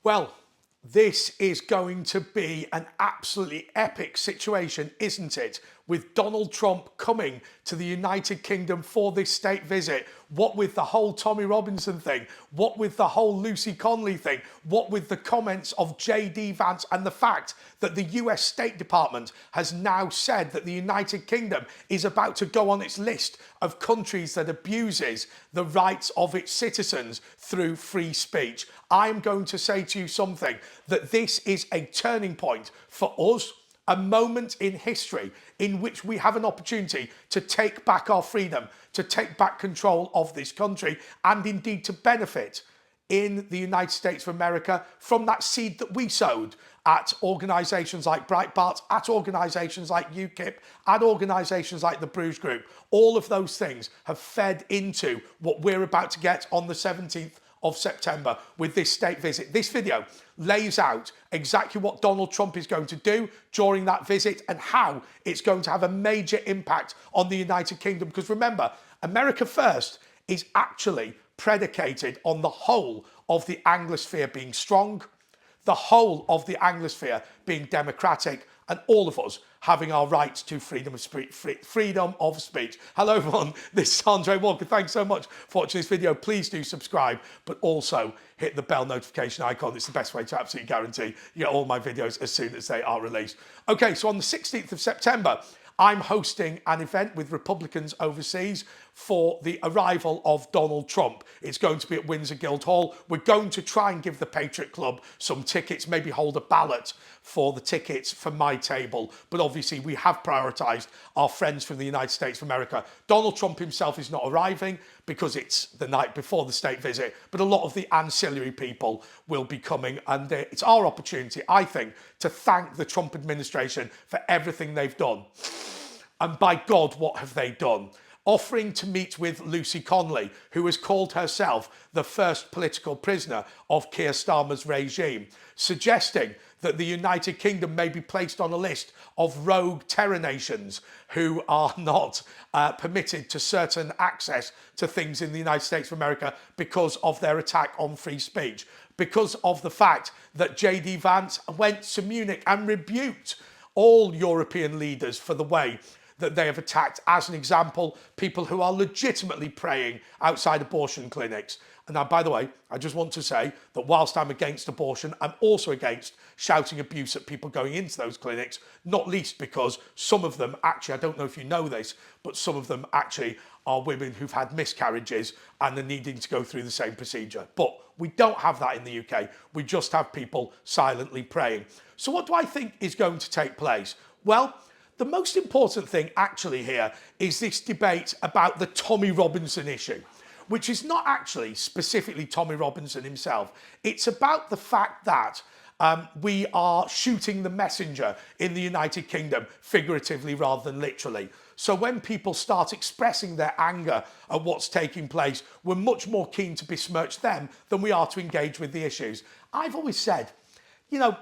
Well, this is going to be an absolutely epic situation, isn't it? With Donald Trump coming to the United Kingdom for this state visit. What with the whole Tommy Robinson thing? What with the whole Lucy Conley thing? What with the comments of J.D. Vance and the fact that the US State Department has now said that the United Kingdom is about to go on its list of countries that abuses the rights of its citizens through free speech. I'm going to say to you something, that this is a turning point for us, a moment in history in which we have an opportunity to take back our freedom, to take back control of this country, and indeed to benefit in the United States of America from that seed that we sowed at organisations like Breitbart, at organisations like UKIP, at organisations like the Bruges Group. All of those things have fed into what we're about to get on the 17th of September with this state visit. This video lays out exactly what Donald Trump is going to do during that visit and how it's going to have a major impact on the United Kingdom. Because remember, America First is actually predicated on the whole of the Anglosphere being strong, the whole of the Anglosphere being democratic, and all of us having our rights to freedom of speech. Hello everyone, this is Andre Walker. Thanks so much for watching this video. Please do subscribe, but also hit the bell notification icon. It's the best way to absolutely guarantee you get all my videos as soon as they are released. Okay, so on the 16th of September, I'm hosting an event with Republicans overseas for the arrival of Donald Trump. It's going to be at Windsor Guildhall. We're going to try and give the Patriot Club some tickets, maybe hold a ballot for the tickets for my table. But obviously we have prioritised our friends from the United States of America. Donald Trump himself is not arriving because it's the night before the state visit, but a lot of the ancillary people will be coming, and it's our opportunity, I think, to thank the Trump administration for everything they've done. And by God, what have they done? Offering to meet with Lucy Conley, who has called herself the first political prisoner of Keir Starmer's regime, suggesting that the United Kingdom may be placed on a list of rogue terror nations who are not permitted to certain access to things in the United States of America because of their attack on free speech, because of the fact that J.D. Vance went to Munich and rebuked all European leaders for the way that they have attacked, as an example, people who are legitimately praying outside abortion clinics. And now, by the way, I just want to say that whilst I'm against abortion, I'm also against shouting abuse at people going into those clinics, not least because some of them actually, I don't know if you know this, but some of them actually are women who've had miscarriages and are needing to go through the same procedure. But we don't have that in the UK. We just have people silently praying. So what do I think is going to take place? Well, the most important thing actually here is this debate about the Tommy Robinson issue, which is not actually specifically Tommy Robinson himself. It's about the fact that we are shooting the messenger in the United Kingdom, figuratively rather than literally. So when people start expressing their anger at what's taking place, we're much more keen to besmirch them than we are to engage with the issues. I've always said, you know,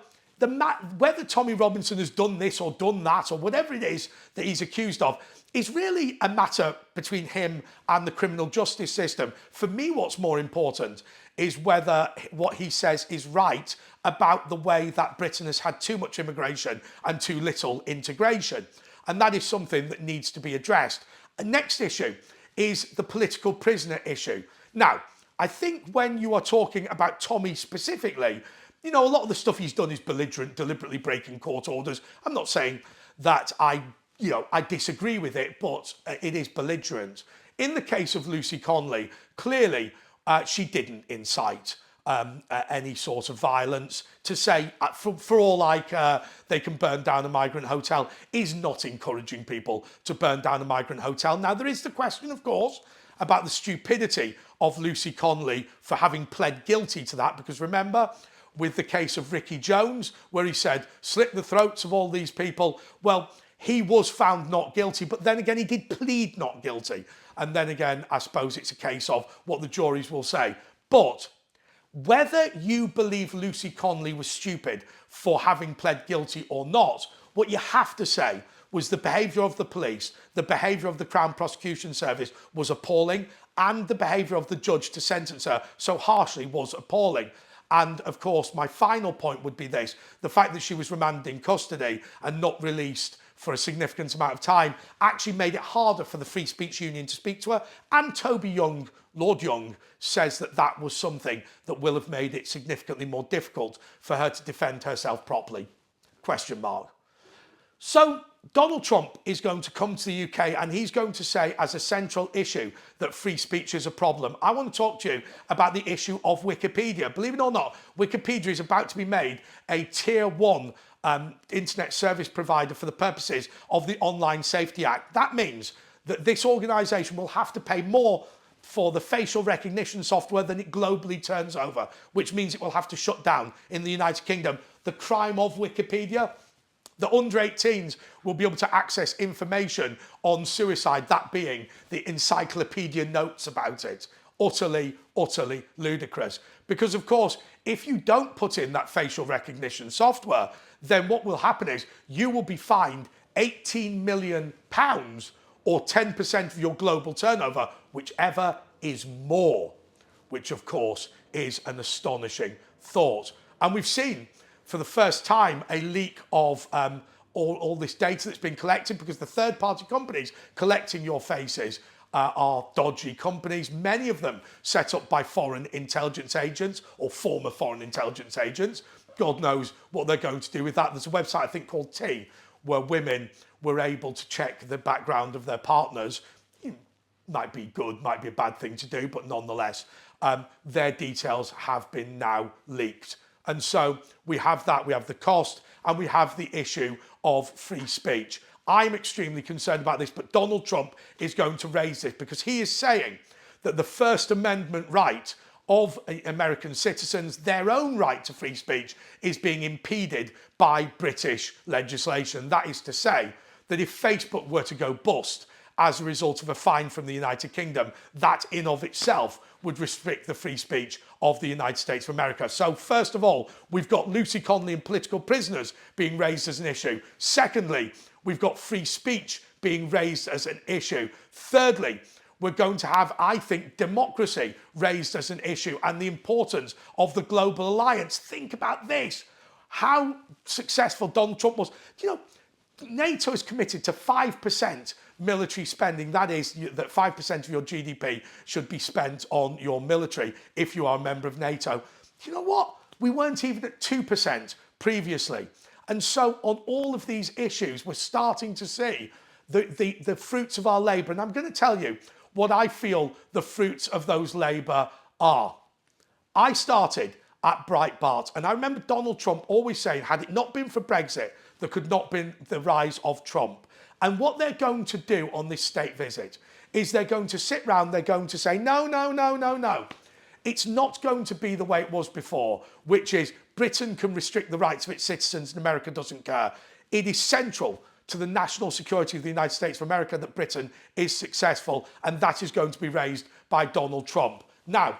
whether Tommy Robinson has done this or done that or whatever it is that he's accused of is really a matter between him and the criminal justice system. For me, what's more important is whether what he says is right about the way that Britain has had too much immigration and too little integration. And that is something that needs to be addressed. The next issue is the political prisoner issue. Now, I think when you are talking about Tommy specifically, you know, a lot of the stuff he's done is belligerent, deliberately breaking court orders. I'm not saying that I disagree with it, but it is belligerent. In the case of Lucy Conley, clearly she didn't incite any sort of violence. To say, for all like they can burn down a migrant hotel, is not encouraging people to burn down a migrant hotel. Now, there is the question, of course, about the stupidity of Lucy Conley for having pled guilty to that, because remember, with the case of Ricky Jones, where he said, slit the throats of all these people. Well, he was found not guilty, but then again, he did plead not guilty. And then again, I suppose it's a case of what the juries will say. But whether you believe Lucy Conley was stupid for having pled guilty or not, what you have to say was the behaviour of the police, the behaviour of the Crown Prosecution Service was appalling, and the behaviour of the judge to sentence her so harshly was appalling. And of course, my final point would be this: the fact that she was remanded in custody and not released for a significant amount of time actually made it harder for the Free Speech Union to speak to her. And Toby Young, Lord Young, says that that was something that will have made it significantly more difficult for her to defend herself properly. Question mark. So Donald Trump is going to come to the UK and he's going to say as a central issue that free speech is a problem. I want to talk to you about the issue of Wikipedia. Believe it or not, Wikipedia is about to be made a tier 1 internet service provider for the purposes of the Online Safety Act. That means that this organisation will have to pay more for the facial recognition software than it globally turns over, which means it will have to shut down in the United Kingdom. The crime of Wikipedia: the under 18s will be able to access information on suicide, that being the encyclopedia notes about it. Utterly, utterly ludicrous. Because of course, if you don't put in that facial recognition software, then what will happen is you will be fined £18 million or 10% of your global turnover, whichever is more, which of course is an astonishing thought. And we've seen for the first time a leak of all this data that's been collected, because the third-party companies collecting your faces are dodgy companies, many of them set up by foreign intelligence agents or former foreign intelligence agents. God knows what they're going to do with that. There's a website, I think, called T, where women were able to check the background of their partners. It might be good, might be a bad thing to do, but nonetheless, their details have been now leaked. And so we have that, we have the cost, and we have the issue of free speech. I'm extremely concerned about this, but Donald Trump is going to raise this because he is saying that the First Amendment right of American citizens, their own right to free speech, is being impeded by British legislation. That is to say that if Facebook were to go bust as a result of a fine from the United Kingdom, that in of itself would restrict the free speech of the United States of America. So first of all, we've got Lucy Conley and political prisoners being raised as an issue. Secondly, we've got free speech being raised as an issue. Thirdly, we're going to have, I think, democracy raised as an issue and the importance of the global alliance. Think about this, how successful Donald Trump was. You know, NATO is committed to 5% military spending. That is, that 5% of your GDP should be spent on your military if you are a member of NATO. You know what? We weren't even at 2% previously. And so on all of these issues, we're starting to see the fruits of our labour. And I'm going to tell you what I feel the fruits of those labour are. I started at Breitbart, and I remember Donald Trump always saying, had it not been for Brexit, there could not have been the rise of Trump. And what they're going to do on this state visit is they're going to sit round, they're going to say, no, no, no, no, no. It's not going to be the way it was before, which is Britain can restrict the rights of its citizens and America doesn't care. It is central to the national security of the United States of America that Britain is successful, and that is going to be raised by Donald Trump. Now,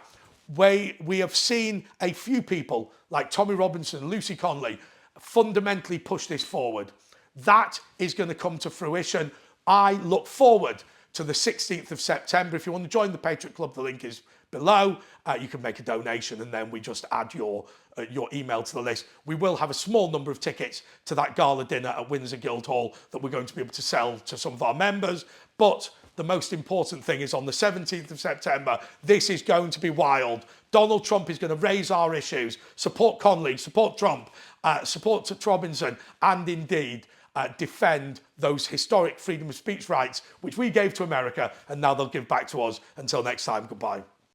we have seen a few people like Tommy Robinson, Lucy Conley, fundamentally push this forward. That is going to come to fruition. I look forward to the 16th of September. If you want to join the Patriot Club, the link is below. You can make a donation and then we just add your email to the list. We will have a small number of tickets to that gala dinner at Windsor Guildhall that we're going to be able to sell to some of our members. But the most important thing is on the 17th of September, this is going to be wild. Donald Trump is going to raise our issues, support Conley, support Trump, support Robinson, and indeed defend those historic freedom of speech rights which we gave to America and now they'll give back to us. Until next time, goodbye.